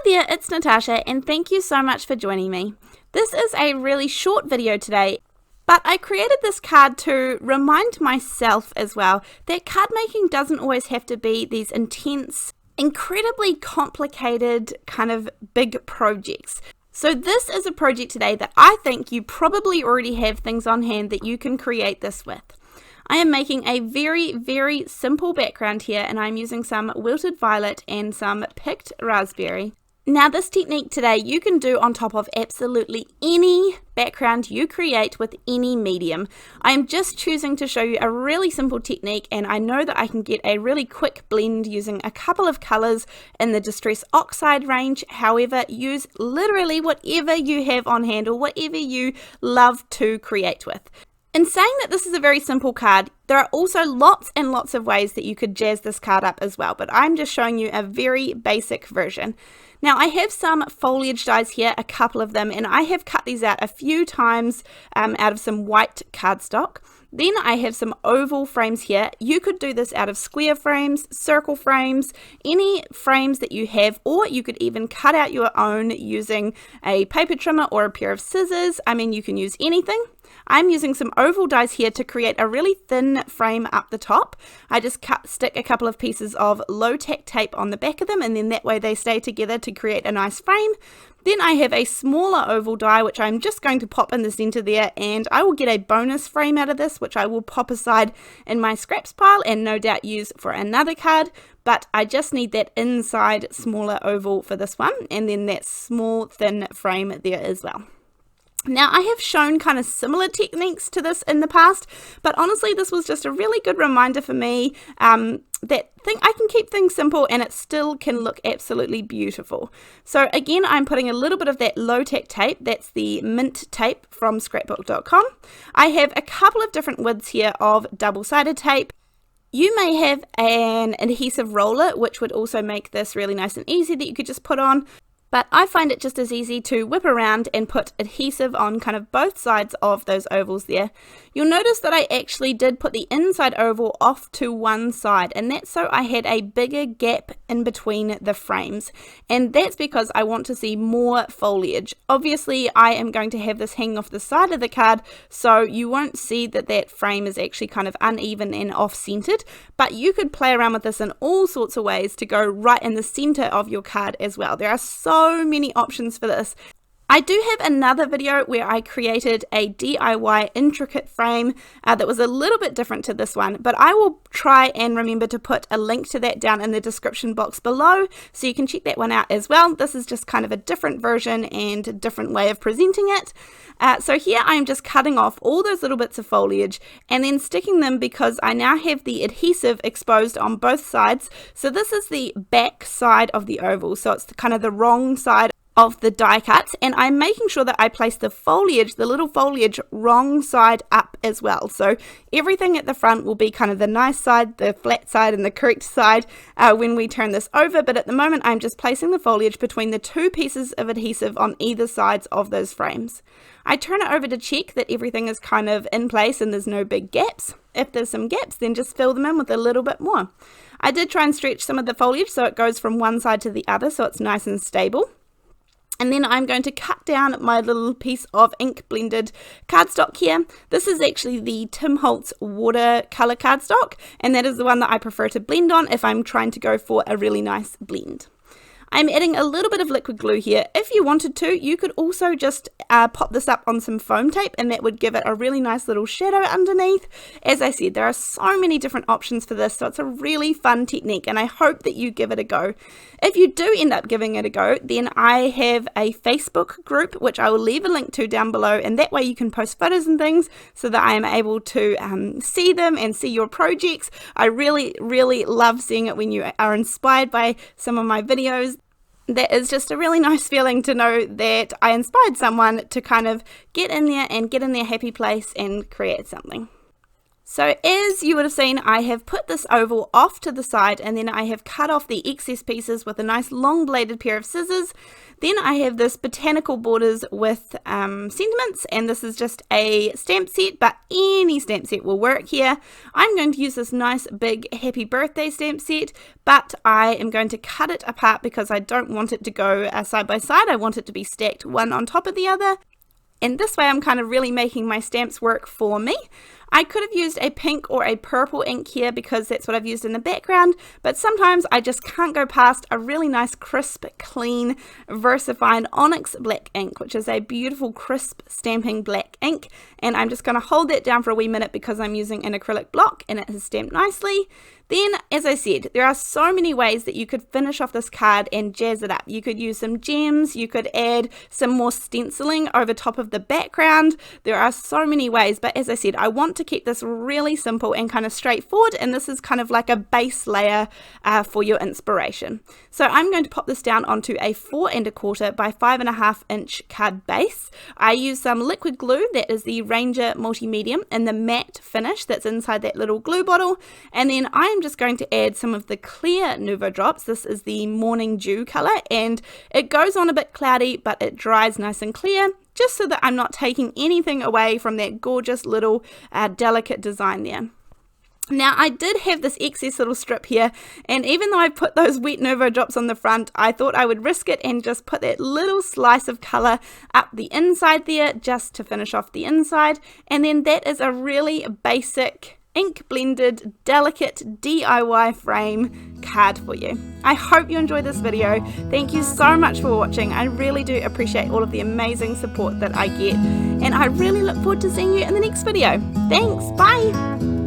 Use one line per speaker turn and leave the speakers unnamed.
Hi there, it's Natasha and thank you so much for joining me. This is a really short video today, but I created this card to remind myself as well that card making doesn't always have to be these intense, incredibly complicated kind of big projects. So this is a project today that I think you probably already have things on hand that you can create this with. I am making a very simple background here, and I'm using some wilted violet and some picked raspberry. Now this technique today you can do on top of absolutely any background you create with any medium. I am just choosing to show you a really simple technique, and I know that I can get a really quick blend using a couple of colors in the Distress Oxide range. However, use literally whatever you have on hand or whatever you love to create with. In saying that this is a very simple card, there are also lots and lots of ways that you could jazz this card up as well, but I'm just showing you a very basic version. Now I have some foliage dies here, a couple of them, and I have cut these out a few times out of some white cardstock. Then I have some oval frames here. You could do this out of square frames, circle frames, any frames that you have, or you could even cut out your own using a paper trimmer or a pair of scissors. I mean, you can use anything. I'm using some oval dies here to create a really thin frame up the top. I just stick a couple of pieces of low tack tape on the back of them, and then that way they stay together to create a nice frame. Then I have a smaller oval die which I'm just going to pop in the center there, and I will get a bonus frame out of this which I will pop aside in my scraps pile and no doubt use for another card, but I just need that inside smaller oval for this one, and then that small thin frame there as well. Now I have shown kind of similar techniques to this in the past, but honestly this was just a really good reminder for me that I can keep things simple and it still can look absolutely beautiful. So again, I'm putting a little bit of that low tack tape, that's the mint tape from scrapbook.com. I have a couple of different widths here of double-sided tape. You may have an adhesive roller which would also make this really nice and easy that you could just put on. But I find it just as easy to whip around and put adhesive on kind of both sides of those ovals there. You'll notice that I actually did put the inside oval off to one side, and that's so I had a bigger gap in between the frames. And that's because I want to see more foliage. Obviously, I am going to have this hanging off the side of the card, so you won't see that that frame is actually kind of uneven and off-centered, but you could play around with this in all sorts of ways to go right in the center of your card as well. There are so many options for this. I do have another video where I created a DIY intricate frame that was a little bit different to this one, but I will try and remember to put a link to that down in the description box below so you can check that one out as well. This is just kind of a different version and a different way of presenting it. So here I'm just cutting off all those little bits of foliage and then sticking them because I now have the adhesive exposed on both sides. So this is the back side of the oval, so it's kind of the wrong side of the die cuts, and I'm making sure that I place the foliage, the little foliage, wrong side up as well. So everything at the front will be kind of the nice side, the flat side, and the correct side when we turn this over, but at the moment I'm just placing the foliage between the two pieces of adhesive on either sides of those frames. I turn it over to check that everything is kind of in place and there's no big gaps. If there's some gaps, then just fill them in with a little bit more. I did try and stretch some of the foliage so it goes from one side to the other so it's nice and stable. And then I'm going to cut down my little piece of ink blended cardstock here. This is actually the Tim Holtz watercolor cardstock, and that is the one that I prefer to blend on if I'm trying to go for a really nice blend. I'm adding a little bit of liquid glue here. If you wanted to, you could also just pop this up on some foam tape and that would give it a really nice little shadow underneath. As I said, there are so many different options for this, so it's a really fun technique and I hope that you give it a go. If you do end up giving it a go, then I have a Facebook group which I will leave a link to down below, and that way you can post photos and things so that I am able to see them and see your projects. I really love seeing it when you are inspired by some of my videos. That is just a really nice feeling to know that I inspired someone to kind of get in there and get in their happy place and create something. So as you would have seen, I have put this oval off to the side, and then I have cut off the excess pieces with a nice long bladed pair of scissors. Then I have this Botanical borders with sentiments, and this is just a stamp set, but any stamp set will work here. I'm going to use this nice big happy birthday stamp set, but I am going to cut it apart because I don't want it to go side by side. I want it to be stacked one on top of the other. And this way I'm kind of really making my stamps work for me. I could have used a pink or a purple ink here because that's what I've used in the background, but sometimes I just can't go past a really nice crisp, clean VersaFine Onyx black ink, which is a beautiful crisp stamping black ink. And I'm just going to hold that down for a wee minute because I'm using an acrylic block and it has stamped nicely. Then, as I said, there are so many ways that you could finish off this card and jazz it up. You could use some gems, you could add some more stenciling over top of the background. There are so many ways, but as I said, I want to keep this really simple and kind of straightforward, and this is kind of like a base layer for your inspiration. So I'm going to pop this down onto a 4 1/4 by 5.5 inch card base. I use some liquid glue, that is the Ranger Multi-Medium, and the matte finish that's inside that little glue bottle, and then I'm just going to add some of the clear Nouveau drops. This is the Morning Dew color, and it goes on a bit cloudy, but it dries nice and clear, just so that I'm not taking anything away from that gorgeous little delicate design there. Now, I did have this excess little strip here, and even though I put those wet Nouveau drops on the front, I thought I would risk it and just put that little slice of color up the inside there, just to finish off the inside. And then that is a really basic ink blended delicate DIY frame card for you. I hope you enjoyed this video. Thank you so much for watching. I really do appreciate all of the amazing support that I get, and I really look forward to seeing you in the next video. Thanks, bye!